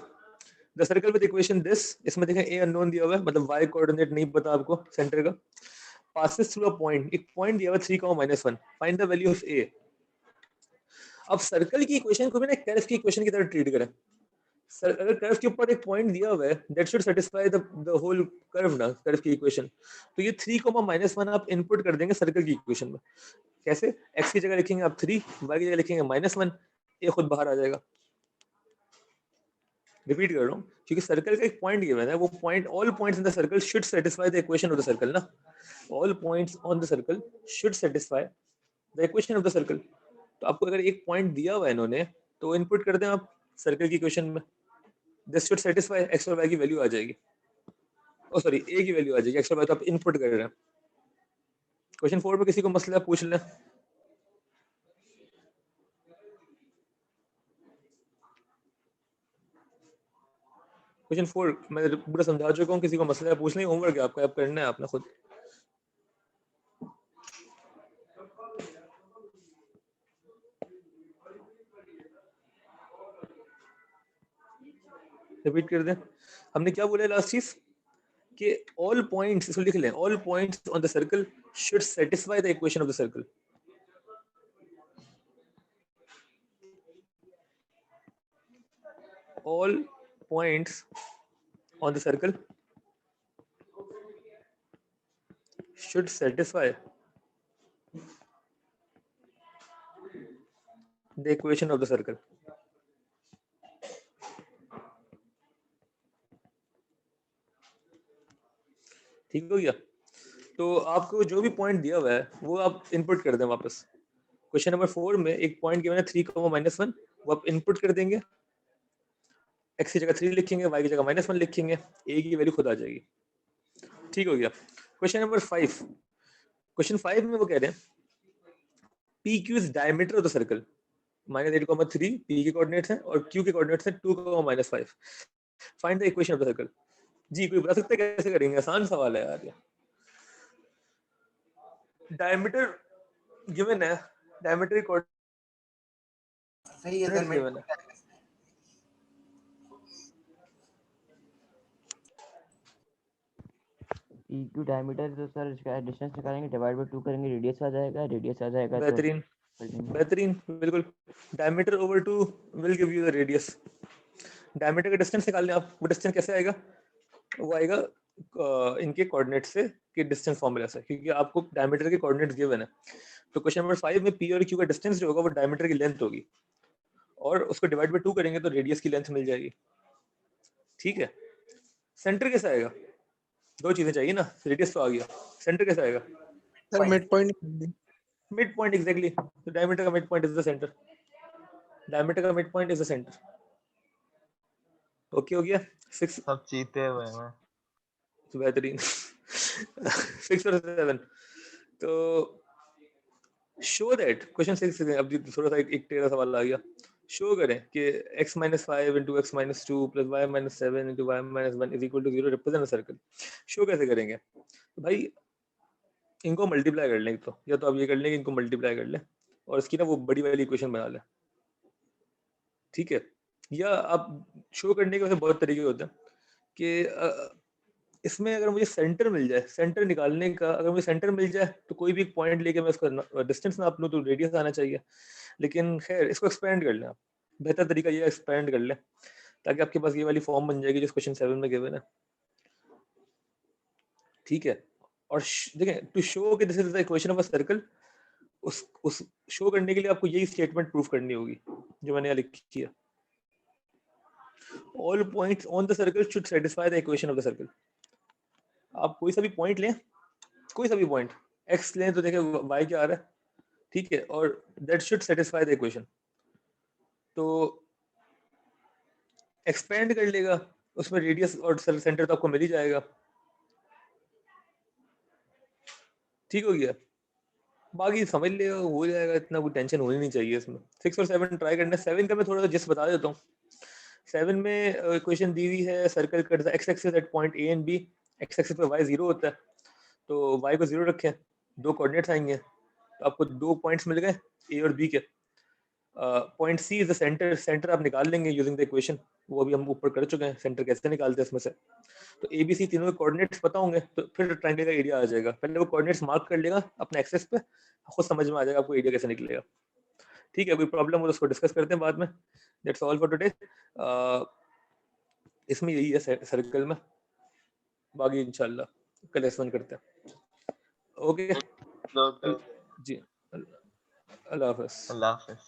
the circle with equation this, इसमें देखें ए अननोन दिया हुआ है, मतलब y कोऑर्डिनेट नहीं पता आपको सेंटर का, पासेस थ्रू अ पॉइंट, एक पॉइंट दिया हुआ 3, -1, find the value of a। अब सर्कल की इक्वेशन को भी ना कर्व की इक्वेशन की तरह ट्रीट करें। सर अगर कर्व के ऊपर एक पॉइंट दिया हुआ है that should satisfy the whole curve ना, कर्व की इक्वेशन, तो ये 3, -1 आप इनपुट कर देंगे सर्कल की इक्वेशन में। कैसे? x की जगह लिखेंगे आप 3, y की जगह लिखेंगे -1, ये खुद बाहर आ जाएगा। रिपीट कर रहा हूँ, क्योंकि सर्कल का एक पॉइंट गिवन है, वो point, all points in the circle should satisfy the equation of the circle ना, all points on the circle should satisfy the equation of the circle. तो आपको अगर एक पॉइंट दिया हुआ है इन्होंने, तो इनपुट कर दें आप सर्कल की इक्वेशन में, दिस शुड सेटिस्फाई, x और y की वैल्यू आ जाएगी, ओ सॉरी a की वैल्यू आ जाएगी, x और y तो आप इनपुट कर रहे हैं। क्वेश्चन 4 पे किसी को मसला पूछ लें। क्वेश्चन 4 मैं पूरा समझा चुका हूँ, किसी को मसला पूछ नहीं, होमवर्क है आपका, आप करना है आपने खुद। रिपीट कर दें, हमने क्या बोला लास्ट चीज कि ऑल पॉइंट्स, इसको लिख लें, all points on the circle should satisfy the equation of the circle. All points on the circle should satisfy the equation of the circle। ठीक हो गया? तो आपको जो भी पॉइंट दिया हुआ है वो आप इनपुट कर दें वापस। क्वेश्चन नंबर 4 में एक पॉइंट गिवन है 3, -1, वो आप इनपुट कर देंगे, x की जगह 3 लिखेंगे, y की जगह -1 लिखेंगे, a की वैल्यू खुद आ जाएगी। ठीक हो गया? क्वेश्चन नंबर 5, क्वेश्चन 5 में वो कह रहे हैं PQ is diameter of the circle, -8,3 P के कोऑर्डिनेट्स हैं और Q के कोऑर्डिनेट्स हैं 2, -5। Find the equation of the circle. जी कोई बता सकता है कैसे करेंगे? आसान सवाल है यार ये। डायमीटर गिवन है, डायमीटर सही है सर, गिवन है, PQ डायमीटर, तो सर इसका डिस्टेंस निकालेंगे, डिवाइड बाय 2 करेंगे, रेडियस आ जाएगा, रेडियस आ जाएगा तो बेहतरीन बेहतरीन, बिल्कुल। Diameter over 2 will give you the radius. Diameter का डिस्टेंस निकालने आप, वो डिस्टेंस कैसे आएगा? वो आएगा इनके कोऑर्डिनेट से कि डिस्टेंस फॉर्मूला से, क्योंकि आपको डायमीटर के कोऑर्डिनेट्स गिवन है। तो क्वेश्चन नंबर 5 में P और Q का डिस्टेंस जो होगा वो डायमीटर की लेंथ होगी, और उसको डिवाइड बाय 2 करेंगे तो रेडियस की लेंथ मिल जाएगी। ठीक है? सेंटर कैसे आएगा? दो चीजें चाहिए ना, रेडियस तो आ गया, सेंटर कैसे आएगा? Sir mid point, mid point, exactly. तो डायमीटर का mid point is the centre, diameter का mid point is the centre. Okay हो गया? 6 सब चीते हुए हैं। बेहतरीन। 6 और 7। तो शो दैट, क्वेश्चन 6 अब थोड़ा सा एक टेढ़ा सवाल आ गया। शो करें कि x - 5 × x - 2 + y - 7 × y - 1 = 0 represent a circle. Show कैसे करेंगे? तो भाई इनको मल्टीप्लाई कर लें तो, या तो आप ये कर लें कि इनको मल्टीप्लाई कर लें और इसकी ना वो बड़ी वाली इक्वेशन बना लें, ठीक है। या आप शो करने के वैसे बहुत तरीके होते हैं कि इसमें अगर मुझे सेंटर मिल जाए, सेंटर निकालने का अगर मुझे सेंटर मिल जाए तो कोई भी एक पॉइंट लेके मैं उसका डिस्टेंस नाप लूँ तो रेडियस आना चाहिए। लेकिन खैर इसको एक्सपेंड कर लें आप, बेहतर तरीका ये एक्सपेंड कर लें ताकि आपके पास ये वाली फॉर्म बन जाएगी जो क्वेश्चन 7 में गिवन है, ठीक है। और देखें, टू शो कि this is the equation of a circle, उस शो करने के लिए आपको यही स्टेटमेंट प्रूफ करनी होगी जो मैंने यहाँ लिखी है। All points on the circle should satisfy the equation of the circle. आप कोई सा भी पॉइंट लें, कोई सा भी पॉइंट x लें तो देखें y क्या आ रहा है, ठीक है, और that should satisfy the equation. तो एक्सपेंड कर लेगा, उसमें रेडियस और सेंटर तो आपको मिल ही जाएगा, ठीक हो गया। बाकी समझ लेगा, हो जाएगा, इतना कोई टेंशन होनी नहीं चाहिए इसमें। 6 और 7 ट्राई करना है। 7 का मैं थोड़ा सा जिस बता देता हूँ। 7 में इक्वेशन दी हुई है, circle cut the x axis at point a and b, x axis पे y 0 होता है तो y को 0 रखें, दो कोऑर्डिनेट्स आएंगे तो आपको दो पॉइंट्स मिल गए ए और बी के। Point c is the centre, centre आप निकाल लेंगे यूजिंग द इक्वेशन, वो अभी हम ऊपर कर चुके हैं, सेंटर कैसे निकालते हैं इसमें से। तो ए बी सी तीनों के कोऑर्डिनेट्स पता होंगे तो फिर ट्रायंगल का एरिया आ जाएगा। पहले वो कोऑर्डिनेट्स मार्क कर लेगा अपने एक्सेस पे, खुद समझ में आ जाएगा आपको एरिया कैसे निकलेगा, ठीक है। कोई प्रॉब्लम हो तो उसको डिस्कस करते हैं बाद में। That's all for today. इसमें यही है सर्कल में, बाकी इंशाल्लाह कल एक्सप्लेन करते हैं। ओके तो जी, अल्लाह हाफ़िज़। अल्लाह हाफिज।